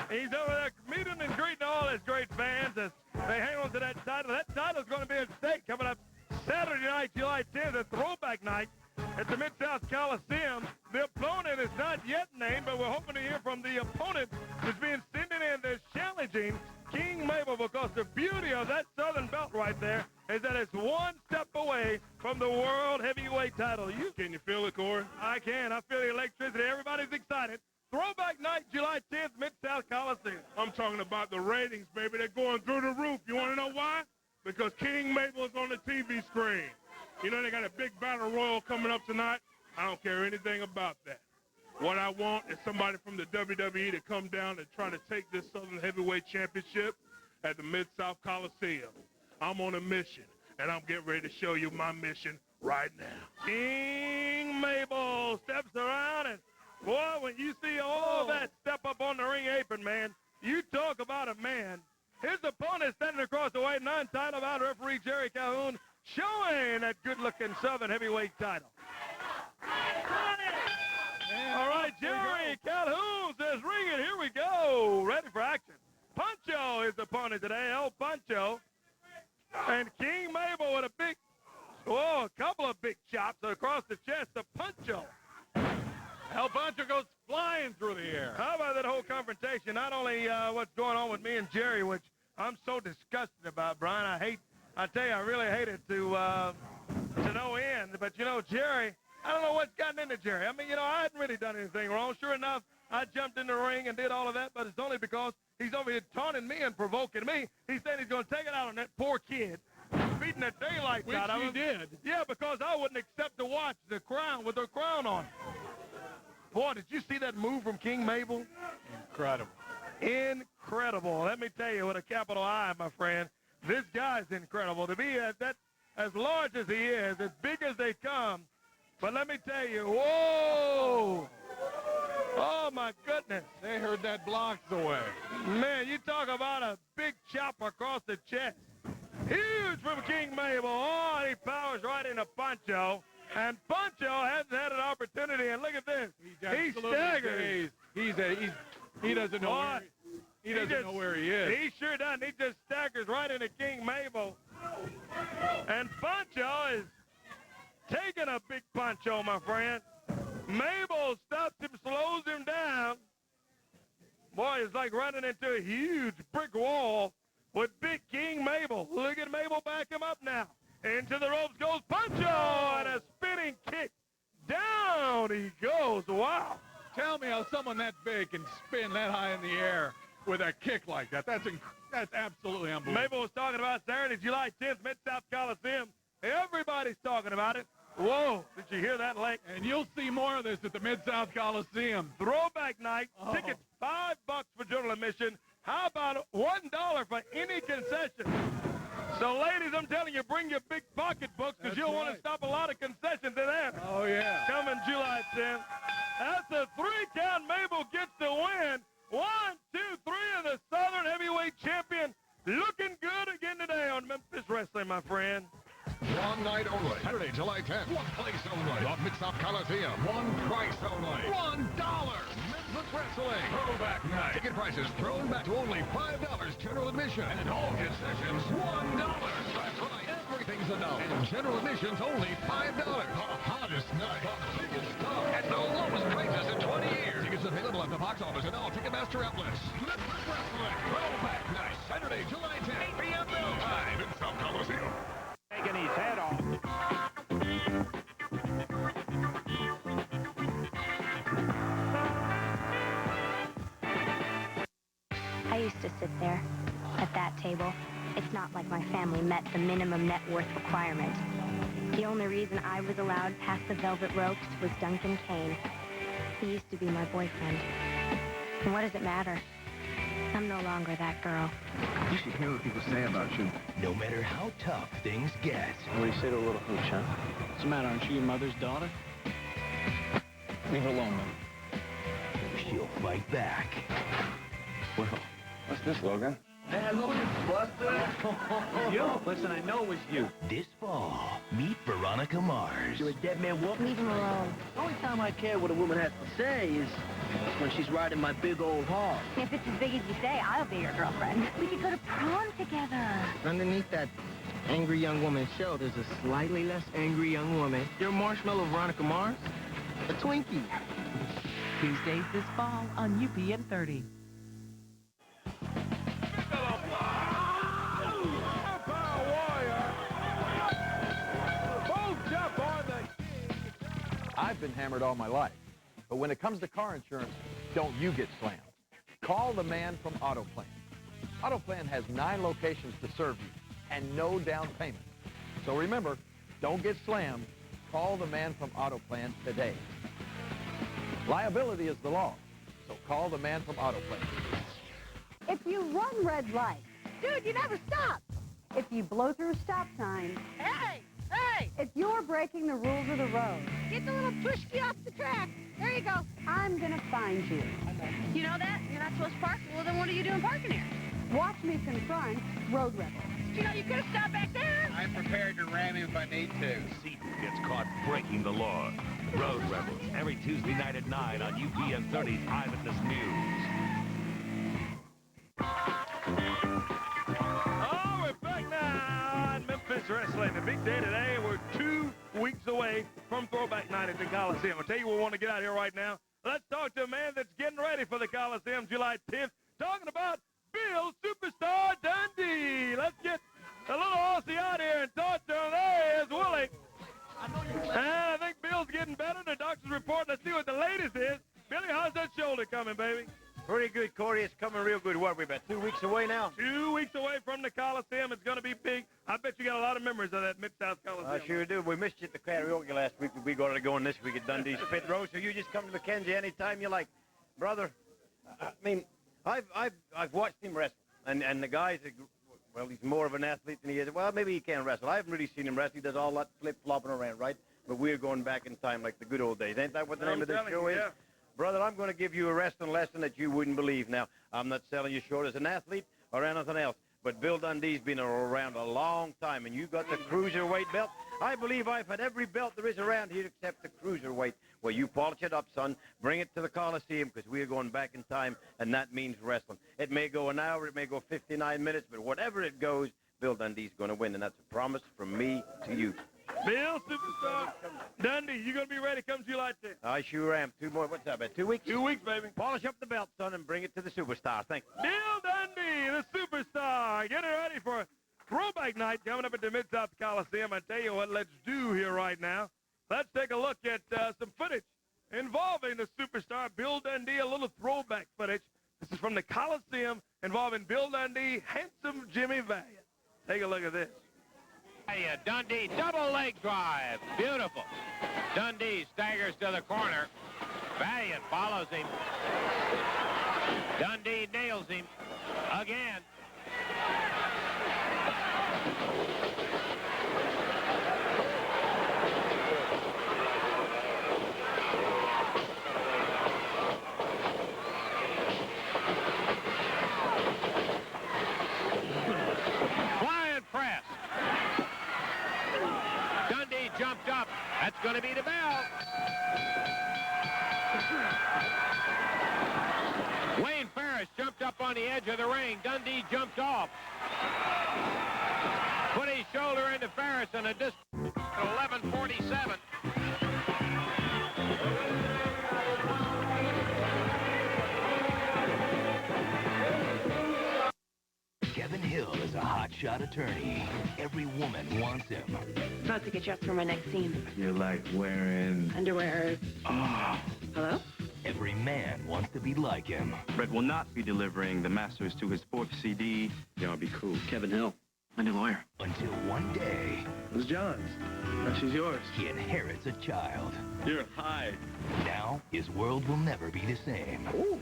he's over there meeting and greeting all his great fans as they hang on to that title. That title's going to be at stake coming up Saturday night, July 10th, a throwback night at the Mid-South Coliseum. The opponent is not yet named, but we're hoping to hear from the opponent who's being sent in that's challenging King Mabel, because the beauty of that Southern belt right there is that it's one step away from the World Heavyweight title. Can you feel it, Corey? I can. I feel the electricity. Everybody's excited. Throwback night, July 10th, Mid-South Coliseum. I'm talking about the ratings, baby. They're going through the roof. You want to know why? Because King Mabel is on the TV screen. You know, they got a big battle royal coming up tonight. I don't care anything about that. What I want is somebody from the WWE to come down and try to take this Southern Heavyweight Championship at the Mid-South Coliseum. I'm on a mission, and I'm getting ready to show you my mission right now. King Mabel steps around, and boy, when you see all that step up on the ring apron, man, you talk about a man. His opponent standing across the way, non-title bout referee Jerry Calhoun, showing that good-looking Southern Heavyweight title. All right, Jerry Calhoun says, ring it. Here we go. Ready for action. Pancho is the opponent today, El Pancho. And King Mabel with a couple of big chops across the chest of Pancho. El Pancho goes flying through the air. How about that whole confrontation? Not only what's going on with me and Jerry, which I'm so disgusted about, Brian. I tell you, I really hate it to no end. But, you know, Jerry, I don't know what's gotten into Jerry. I mean, you know, I hadn't really done anything wrong. Sure enough, I jumped in the ring and did all of that, but it's only because he's over here taunting me and provoking me. He's saying he's going to take it out on that poor kid, beating the daylights out of him. Which he did. Yeah, because I wouldn't accept to watch the crown with the crown on. Boy, did you see that move from King Mabel? Incredible. Incredible. Let me tell you, with a capital I, my friend, this guy's incredible. To be as large as he is, as big as they come. But let me tell you, whoa! Oh, my goodness. They heard that blocks away. Man, you talk about a big chop across the chest. Huge from King Mabel. Oh, he powers right into Pancho. And Pancho hasn't had an opportunity. And look at this. He staggers. He doesn't know where he doesn't know where he is. He sure doesn't. He just staggers right into King Mabel. And Pancho is taking a big Pancho, my friend. Mabel stops him, slows him down. Boy, it's like running into a huge brick wall with big King Mabel. Look at Mabel back him up now. Into the ropes goes Pancho, and a spinning spinning kick. Down he goes. Wow. Tell me how someone that big can spin that high in the air with a kick like that. That's absolutely unbelievable. Mabel was talking about Saturday, July 10th, Mid-South Coliseum. Everybody's talking about it. Whoa, did you hear that, Lake? And you'll see more of this at the Mid-South Coliseum. Throwback night. Tickets $5 for general admission. How about $1 for any concession? So, ladies, I'm telling you, bring your big pocketbooks because you'll want to stop a lot of concessions in there. Oh, yeah. Coming July 10th. That's a 3-count. Mabel gets the win. 1, 2, 3, and the Southern Heavyweight Champion looking good again today on Memphis Wrestling, my friend. One night only. Saturday, July 10th. One place only. The Mid-South Coliseum. One price only. $1. Memphis Wrestling. Throwback night. Ticket prices thrown back to only $5 general admission. And all concessions, $1. That's right. Everything's $1. And general admission's only $5. The hottest night. The biggest stuff. At the lowest prices in 20 years. Tickets available at the box office and all Ticketmaster outlets. Memphis Wrestling. Throwback night. Saturday, July 10th. 8 p.m. Bell time. Mid-South Coliseum. Taking his head off. I used to sit there at that table. It's not like my family met the minimum net worth requirement. The only reason I was allowed past the velvet ropes was Duncan Kane. He used to be my boyfriend. And what does it matter? I'm no longer that girl. You should hear what people say about you. No matter how tough things get. What do you say to a little hooch, huh? What's the matter? Aren't you your mother's daughter? Leave her alone, man. She'll fight back. Well, what's this, Logan? Man, Logan, Buster. You? Listen, I know it was you. This fall, meet Veronica Mars. You're a dead man walking. Leave him alone. The only time I care what a woman has to say is when she's riding my big old hog. If it's as big as you say, I'll be your girlfriend. We could go to prom together. Underneath that angry young woman's show, there's a slightly less angry young woman. You're Marshmallow Veronica Mars? A Twinkie. Tuesdays this fall on UPN 30. I've been hammered all my life. But when it comes to car insurance, don't you get slammed. Call the man from AutoPlan. AutoPlan has 9 locations to serve you and no down payment. So remember, don't get slammed. Call the man from AutoPlan today. Liability is the law, so call the man from AutoPlan. If you run red lights, dude, you never stop. If you blow through stop signs, Hey! Hey! if you're breaking the rules of the road, Get the little tushki off the track. There you go. I'm gonna find you. You know that? You're not supposed to park. Well, then what are you doing parking here? Watch me confront road rebels. You know, you could have stopped back there. I'm prepared to ram him if I need to. See who gets caught breaking the law. Road Rebels, every Tuesday night at 9 on UPN 30's Eyewitness News. Oh, we're back now on Memphis Wrestling. The big day today. We're 2 weeks away from Throwback Night at the Coliseum. I'll tell you, we want to get out here right now. Let's talk to a man that's getting ready for the Coliseum July 10th. Talking about Bill Superstar Dundee. Let's get a little Aussie out here and talk to him. There he is, Willie. And I think Bill's getting better. The doctor's reporting. Let's see what the latest is. Billy, how's that shoulder coming, baby? Pretty good, Corey. It's coming real good. What are we about 2 weeks away now? 2 weeks away from the Coliseum. It's going to be big. I bet you got a lot of memories of that Mid-South Coliseum. I sure do. We missed you at the karaoke last week, but we got to go on this week at Dundee's Pit Road. So you just come to Mackenzie anytime you like, brother. I mean, I've watched him wrestle, and the guy's well, he's more of an athlete than he is. Well, maybe he can wrestle. I haven't really seen him wrestle. He does all that flip-flopping around, right? But we're going back in time like the good old days. Ain't that what the name of this show is? Yeah. Brother, I'm going to give you a wrestling lesson that you wouldn't believe. Now, I'm not selling you short as an athlete or anything else, but Bill Dundee's been around a long time, and you got the cruiserweight belt. I believe I've had every belt there is around here except the cruiserweight. Well, you polish it up, son. Bring it to the Coliseum because we're going back in time, and that means wrestling. It may go an hour, it may go 59 minutes, but whatever it goes, Bill Dundee's going to win, and that's a promise from me to you. Bill Superstar Dundee, you going to be ready come July 10th? I sure am. 2 more, what's that, about 2 weeks? 2 weeks, baby. Polish up the belt, son, and bring it to the Superstar. Thank you. Bill Dundee, the Superstar, getting ready for Throwback Night coming up at the Mid-South Coliseum. I tell you what, let's do here right now. Let's take a look at some footage involving the superstar Bill Dundee, a little throwback footage. This is from the Coliseum involving Bill Dundee, handsome Jimmy Valiant. Take a look at this. Dundee double leg drive. Beautiful. Dundee staggers to the corner. Valiant follows him. Dundee nails him again. Flying press. Dundee jumped up. That's going to be the bell. Wayne Ferris jumped up on the edge of the ring. Dundee jumped off. Put his shoulder into Ferris and a distance at 11:47. Kevin Hill is a hotshot attorney. Every woman wants him. About to get dressed for my next scene. You're like wearing... Underwear. Hello? Every man wants to be like him. Brett will not be delivering the masters to his 4th CD. Y'all be cool. Kevin Hill, my new lawyer. Until one day... It was John's. Now she's yours. He inherits a child. You're high. Now, his world will never be the same. Ooh.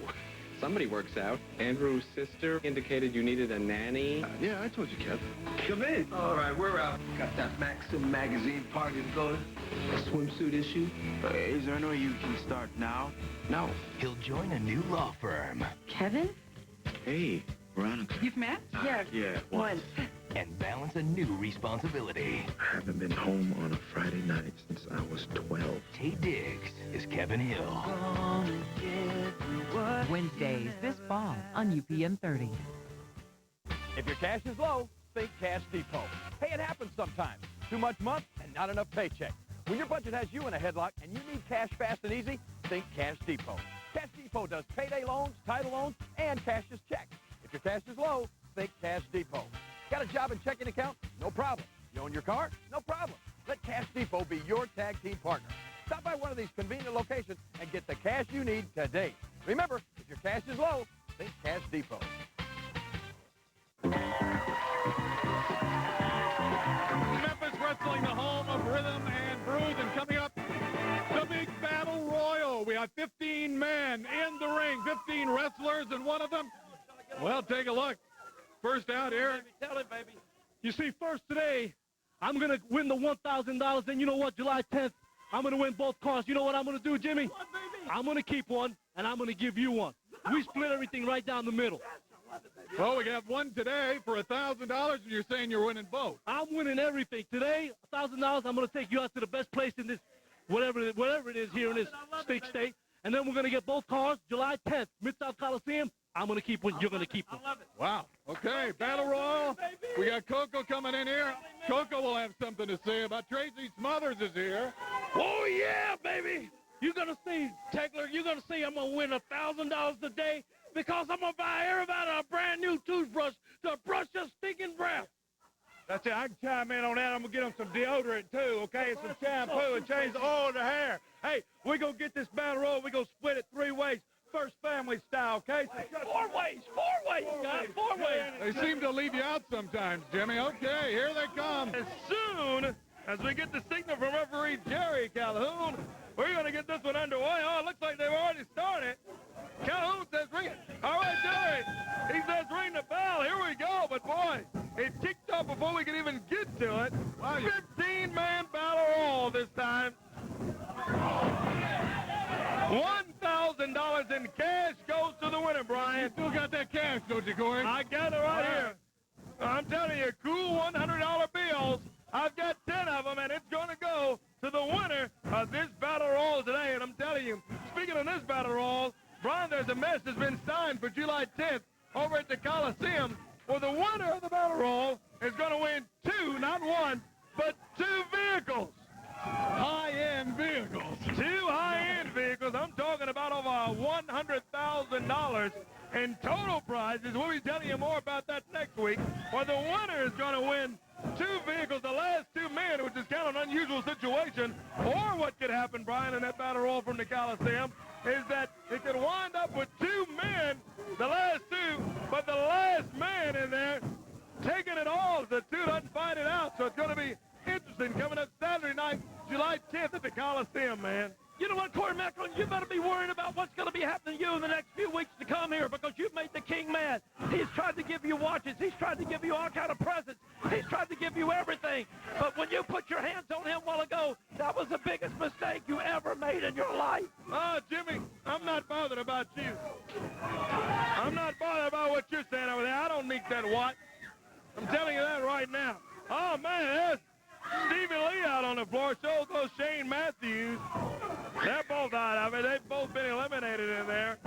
Somebody works out. Andrew's sister indicated you needed a nanny. Yeah, I told you, Kev. Come in. All right, we're out. Got that Maxim magazine party to go to. A swimsuit issue. Is there any way you can start now? No. He'll join a new law firm. Kevin? Hey, Veronica. You've met? Yeah, Once. And balance a new responsibility. I haven't been home on a Friday night since I was 12. Tay Diggs is Kevin Hill. Wednesdays this fall on UPN 30. If your cash is low, think Cash Depot. Hey, it happens sometimes. Too much month and not enough paycheck. When your budget has you in a headlock and you need cash fast and easy, think Cash Depot. Cash Depot does payday loans, title loans, and cashier's checks. If your cash is low, think Cash Depot. Got a job and checking account? No problem. You own your car? No problem. Let Cash Depot be your tag team partner. Stop by one of these convenient locations and get the cash you need today. Remember, if your cash is low, think Cash Depot. Memphis Wrestling, the home of rhythm and blues, and coming up, the big battle royal. We have 15 men in the ring, 15 wrestlers, and one of them, well, take a look. First out here. Tell it, baby. You see, first today, I'm going to win the $1,000. And you know what? July 10th, I'm going to win both cars. You know what I'm going to do, Jimmy? What, baby? I'm going to keep one, and I'm going to give you one. We split everything right down the middle. Well, we got one today for $1,000, and you're saying you're winning both. I'm winning everything. Today, $1,000, I'm going to take you out to the best place in this, whatever it is here in this state. And then we're going to get both cars July 10th, Mid-South Coliseum. I'm going to keep one. You're going to keep one. I love it. Wow. Okay, Battle Royal. We got Coco coming in here. Coco will have something to say about Tracy Smothers is here. Oh, yeah, baby. You're going to see, Taylor, you're going to see I'm going to win $1,000 today because I'm going to buy everybody a brand new toothbrush to brush your stinking breath. That's it. I can chime in on that. I'm going to get them some deodorant, too, okay, and some shampoo and change the oil in their hair. Hey, we're going to get this battle royal. We're going to split it 3 ways. First family style, okay? So 4 ways, guys, 4 ways. They seem to leave you out sometimes, Jimmy. Okay, here they come. As soon as we get the signal from referee Jerry Calhoun, we're going to get this one underway. Oh, it looks like they've already started. Calhoun says ring it. All right, Jerry. He says ring the bell. Here we go. But, boy, it kicked off before we could even get to it. Wow, 15-man battle royal this time. $1,000 in cash goes to the winner, Brian. You still got that cash, don't you, Corey? I got it right here. I'm telling you, cool $100 bills. I've got 10 of them, and it's going to go to the winner of this battle royal today. And I'm telling you, speaking of this battle royal, Brian, there's a mess that's been signed for July 10th over at the Coliseum, where the winner of the battle royal is going to win 2, not 1, but 2 vehicles. High-end vehicles. 2 high-end vehicles. I'm talking about over $100,000 in total prizes. We'll be telling you more about that next week, where the winner is going to win two vehicles, the last two men, which is kind of an unusual situation. Or what could happen, Brian, in that battle royal from the Coliseum is that it could wind up with two men, the last two, but the last man in there taking it all if the two doesn't fight it out. So it's going to be interesting coming up Saturday night, July 10th at the Coliseum, man. You know what, Corey Macklin, you better be worrying about what's going to be happening to you in the next few weeks to come here because you've made the king mad. He's tried to give you watches. He's tried to give you all kind of presents. He's tried to give you everything. But when you put your hands on him a while ago, that was the biggest mistake you ever made in your life. Oh, Jimmy, I'm not bothered about you. I'm not bothered about what you're saying over there. I don't need that watch. I'm telling you that right now. Oh, man, there's Stevie Lee out on the floor. So goes Shane Matthews. They're both out of it. They've both been eliminated in there.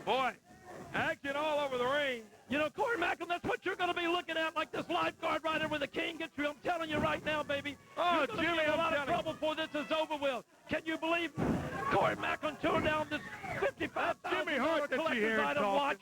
Boy, action all over the ring. You know, Corey Macklin, that's what you're going to be looking at, like this lifeguard right there when the king gets you. I'm telling you right now, baby. Oh, you're going to Jimmy, be in a I'm lot of telling you. trouble before this is over with. Can you believe Corey Macklin turned down this Jimmy Hart $55,000 that you collector's hear item talking. watch?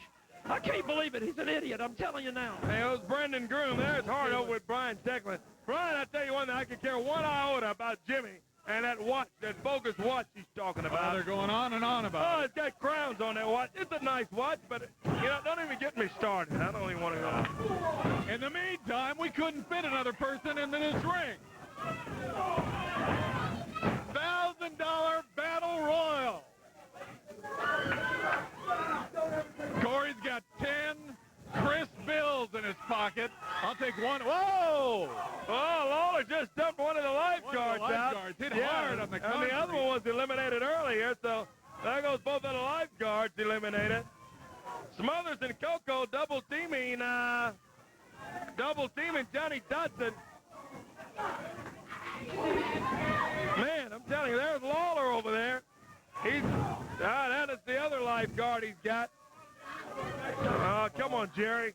I can't believe it. He's an idiot. I'm telling you now. Hey, it was Brendan Groom. There's Hart over with Brian Techlin. Brian, I tell you one thing, I could care one iota about Jimmy and that watch, that bogus watch he's talking about. Well, they're going on and on about Oh, it's got crowns on that watch. It's a nice watch, but, you know, don't even get me started. I don't even want to go. In the meantime, we couldn't fit another person into this ring. $1,000 Battle Royal. Corey's got 10 crisp bills in his pocket. I'll take one. Whoa! Oh, Lawler just dumped one of the lifeguards out. Hit hard on the and concrete. the other one was eliminated earlier, so there goes both of the lifeguards eliminated. Smothers and Coco double teaming Johnny Dodson. Man, I'm telling you, there's Lawler over there. That is the other lifeguard he's got. Come on, Jerry.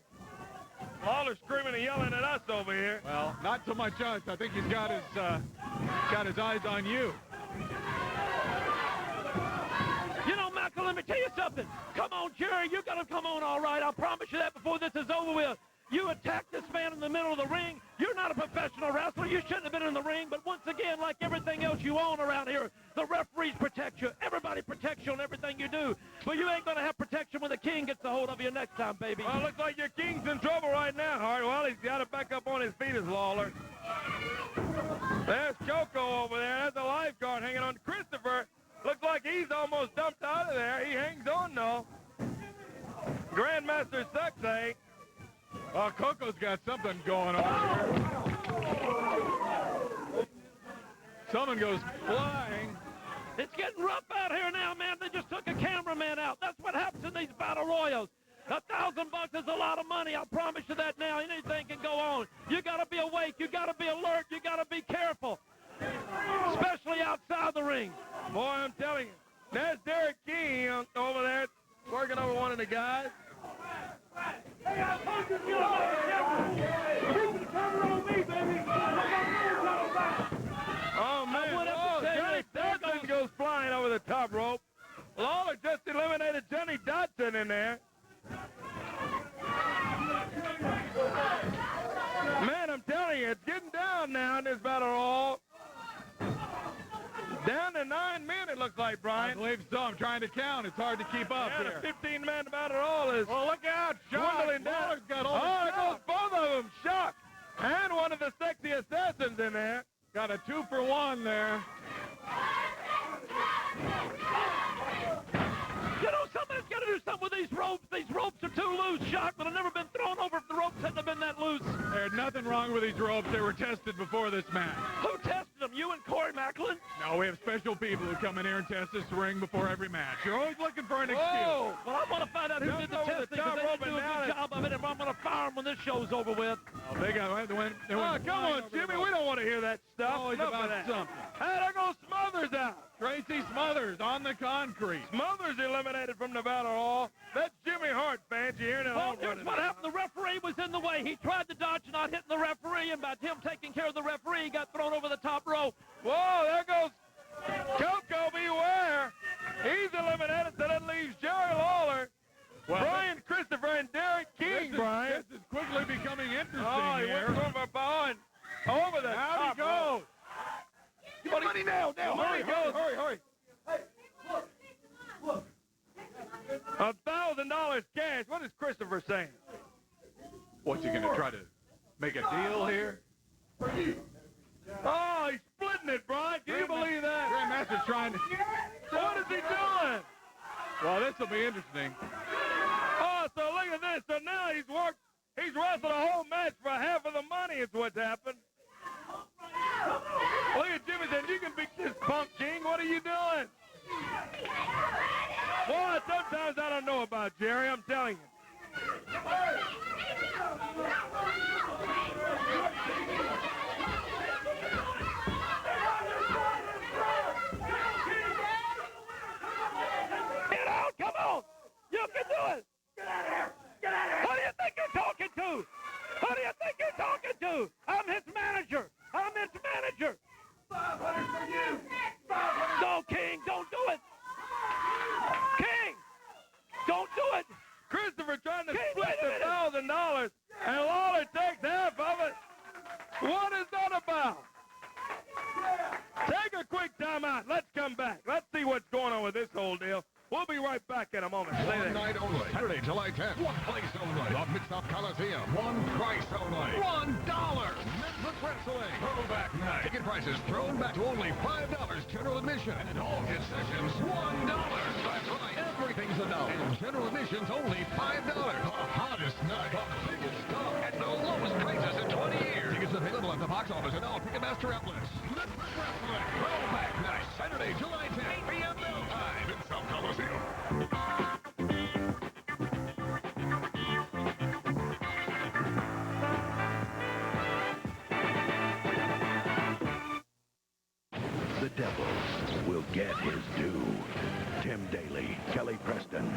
Lawler's screaming and yelling at us over here. Well, not so much us. I think he's got his eyes on you. You know, Michael, let me tell you something. Come on, Jerry, you got to come on all right. I'll promise you that before this is over with. You attacked this man in the middle of the ring. You're not a professional wrestler. You shouldn't have been in the ring. But once again, like everything else you own around here, the referees protect you. Everybody protects you on everything you do. But you ain't going to have protection when the king gets a hold of you next time, baby. Well, looks like your king's in trouble right now, Hart. Well, he's got to back up on his feet as Lawler. There's Coco over there. There's a lifeguard hanging on. Christopher looks like he's almost dumped out of there. He hangs on, though. Grandmaster Sucksay. Well, Coco's got something going on here. Someone goes flying. It's getting rough out here now, man. They just took a cameraman out. That's what happens in these battle royals. $1,000 is a lot of money. I'll promise you that now. Anything can go on. You got to be awake. You got to be alert. You got to be careful, especially outside the ring. Boy, I'm telling you, there's Derek King over there working over one of the guys. Hey, I told you to keep the camera on me, baby. Oh, man. Oh, Johnny Dodson goes flying over the top rope. Lawler just eliminated Johnny Dodson in there. Man, I'm telling you, it's getting down now in this battle royal. Down to 9 men, it looks like, Brian. I believe so. I'm trying to count. It's hard to keep up here. The 15-man battle royal is look out. dwindling down. Got all There goes both of them. Shock. And one of the sexy assassins in there. Got a 2-for-1 there. You know, somebody's got to do something with these ropes. These ropes are too loose, Shock, but I've never been thrown over if the ropes hadn't have been that loose. There's nothing wrong with these ropes. They were tested before this match. Who tested them? You and Corey Macklin? No, we have special people who come in here and test this ring before every match. You're always looking for an excuse. Well, I want to find out who did the testing because they didn't do a good job of it, and I'm going to fire them when this show's over with. Oh, they went Come on, Jimmy. We don't want to hear that stuff. Always Enough about of that. something. Hey, there goes Smothers out. Tracy Smothers on the concrete. Smothers eliminated from the battle royal. That's Jimmy Hart, fans. You hearing it all? Well, here's what happened. The referee was in the way. He tried to dodge, not hitting the referee, and by him taking care of the referee, he got thrown over the top rope. Whoa, there goes Coco. Beware. He's eliminated, so that leaves Jerry Lawler, Brian Christopher, and Derek King, Brian. This is quickly becoming interesting Oh, here. cash. What is Christopher saying? What's he going to try to make a deal here? Oh, he's splitting it, Brian. Can you believe that? Grandmaster's trying to... What is he doing? Well, this will be interesting. Oh, so look at this. So now he's wrestled a whole match for half of the money is what's happened. Look at Jimmy saying, you can beat this punk king. What are you doing? Boy, sometimes I don't know about Jerry. I'm telling you. Get out! Come on! You can do it! Get out of here! Get out of here! Who do you think you're talking to? Who do you think you're talking to? I'm his manager! I'm his manager! 500 for you! 500! No, King, don't do it! King! Don't do it! Christopher trying to split the $1,000, and Lawler takes half of it. What is that about? Take a quick time out. Let's come back. Let's see what's going on with this whole deal. We'll be right back in a moment. Stay there. One night only. Saturday, July 10th. One place only. The Mid-South Coliseum. One price only. $1. Memphis Wrestling. Throwback night. Ticket prices thrown back to only $5 general admission. And all concessions, $1. That's right. Everything's $1. And general admission's only $5. The hottest night. The biggest stuff. At the lowest prices in 20 years. Tickets available at the box office and all Ticketmaster outlets. Memphis Wrestling. Throwback night. Saturday, July 10th. 8 p.m. Bell time. In South Coliseum. The Devils will get his due. Tim Daly, Kelly Preston.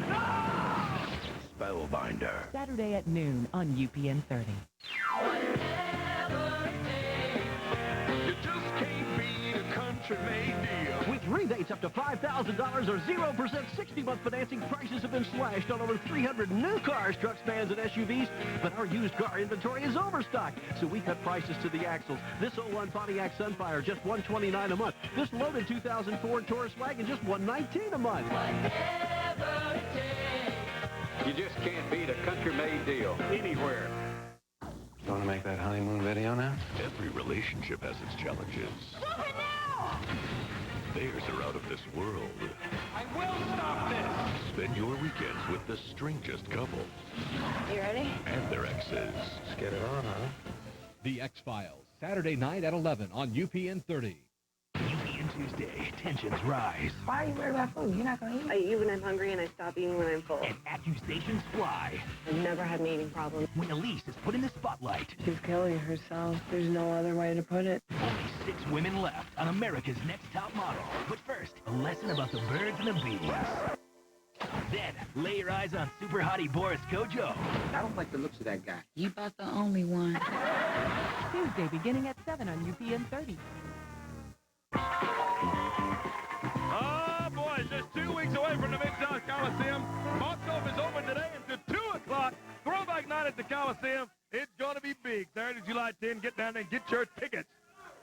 Spellbinder. Saturday at noon on UPN 30. You just can't beat a country-made deal. With rebates up to $5,000 or 0% 60-month financing, prices have been slashed on over 300 new cars, trucks, vans, and SUVs. But our used car inventory is overstocked, so we cut prices to the axles. This 01 Pontiac Sunfire, just $129 a month. This loaded 2004 Taurus wagon, just $119 a month. You just can't beat a country-made deal anywhere. You want to make that honeymoon video now? Every relationship has its challenges. Theirs are out of this world. I will stop this! Spend your weekends with the strangest couple. You ready? And their exes. Let's get it on, huh? The X-Files, Saturday night at 11 on UPN 30. UPN Tuesday, tensions rise. Why are you worried about food? You're not going to eat. I eat when I'm hungry and I stop eating when I'm full. And accusations fly. I've never had an eating problem. When Elise is put in the spotlight. She's killing herself. There's no other way to put it. Only 6 women left on America's Next Top Model. But first, a lesson about the birds and the bees. Then, lay your eyes on super hottie Boris Kojo. I don't like the looks of that guy. You about the only one. Tuesday beginning at 7 on UPN 30. Oh, boys, just 2 weeks away from the Mid-South Coliseum. Box office open today until 2 o'clock. Throwback night at the Coliseum. It's going to be big. Saturday, July 10. Get down there and get your tickets.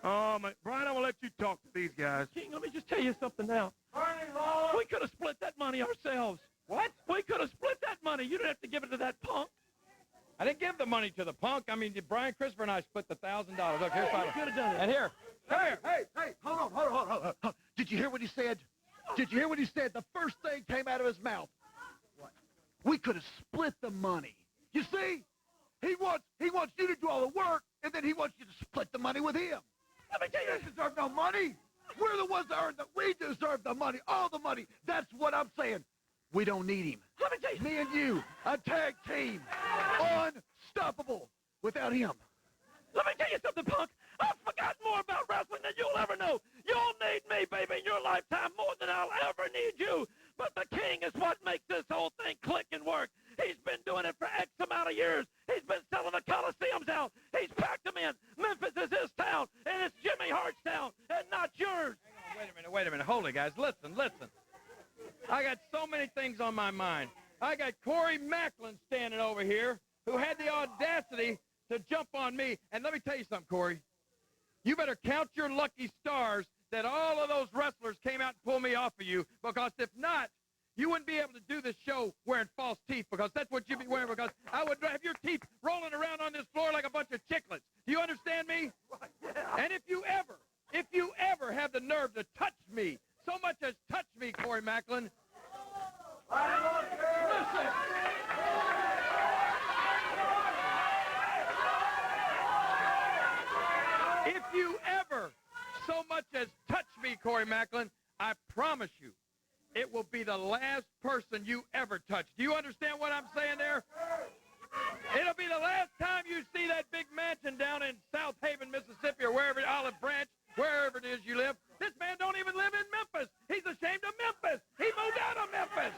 Oh, my. Brian, I'm going to let you talk to these guys. King, let me just tell you something now. We could have split that money ourselves. What? We could have split that money. You didn't have to give it to that punk. I didn't give the money to the punk. I mean, Brian, Christopher, and I split the $1,000. Look, here's $500. Could have done it. And here. Come here. Hey, hold on. Did you hear what he said? Did you hear what he said? The first thing came out of his mouth. What? We could have split the money. You see? He wants you to do all the work, and then he wants you to split the money with him. Let me tell you, you deserve no money. We're the ones that earn that. We deserve the money, all the money. That's what I'm saying. We don't need him. Let me tell you. Me and you, a tag team, unstoppable without him. Let me tell you something, punk. I've forgotten more about wrestling than you'll ever know. You'll need me, baby, in your lifetime more than I'll ever need you. But the King is what makes this whole thing click and work. He's been doing it for X amount of years. He's been selling the Coliseums out. He's packed them in. Memphis is his town, and it's Jimmy Hart's town, and not yours. Hang on, wait a minute. Hold it, guys. Listen. I got so many things on my mind. I got Corey Macklin standing over here who had the audacity to jump on me. And let me tell you something, Corey. You better count your lucky stars that all of those wrestlers came out and pulled me off of you, because if not, you wouldn't be able to do this show wearing false teeth because that's what you'd be wearing because I would have your teeth rolling around on this floor like a bunch of chiclets. Do you understand me? And if you ever have the nerve to touch me, so much as touch me, Corey Macklin. Listen. If you ever so much as touch me, Corey Macklin, I promise you, it will be the last person you ever touch. Do you understand what I'm saying there? It'll be the last time you see that big mansion down in South Haven, Mississippi, or wherever, Olive Branch, wherever it is you live. This man don't even live in Memphis. He's ashamed of Memphis. He moved out of Memphis.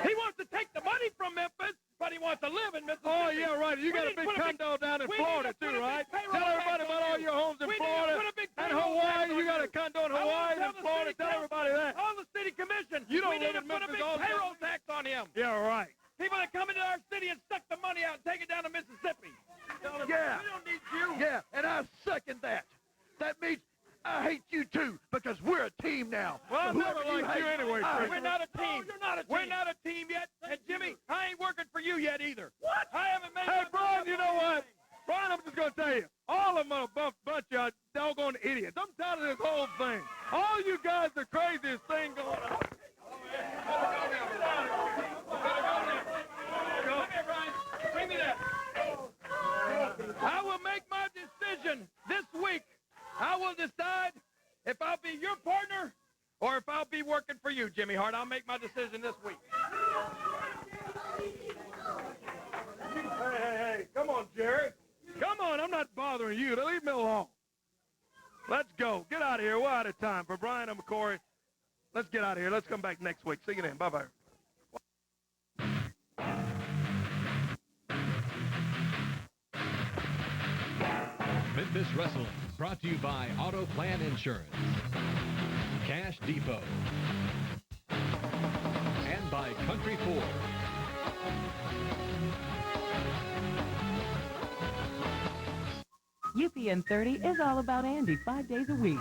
He wants to take the money from Memphis, but he wants to live in Mississippi. Oh, yeah, right. You got a big condo down in Florida, too, right? Tell everybody about all your homes in Florida and Hawaii. You got a condo in Hawaii and Florida. Tell everybody that. All the city commission. You don't we need live to in put a Memphis big also. payroll tax on him. Yeah, right. People that come into our city and suck the money out and take it down to Mississippi. Yeah. We don't need you. Yeah, and I second that. That means I hate you too because we're a team now. Well, I never liked you anyway, Chris. We're not a team. you're not a team. We're not a team yet. And Jimmy, I ain't working for you yet either. What? I haven't made. Hey, Brian, you know what? Brian, I'm just going to tell you, all of them are a bunch of doggone idiots. I'm tired of this whole thing. All you guys are craziest thing going on. Bring me that. I will make my decision this week. I will decide if I'll be your partner or if I'll be working for you, Jimmy Hart. I'll make my decision this week. Hey, come on, Jerry. Come on, I'm not bothering you. Leave me alone. Let's go. Get out of here. We're out of time. For Brian and Corey, let's get out of here. Let's come back next week. See you then. Bye-bye. Memphis Wrestling, brought to you by Auto Plan Insurance, Cash Depot, and by Country Ford. UPN 30 is all about Andy 5 days a week.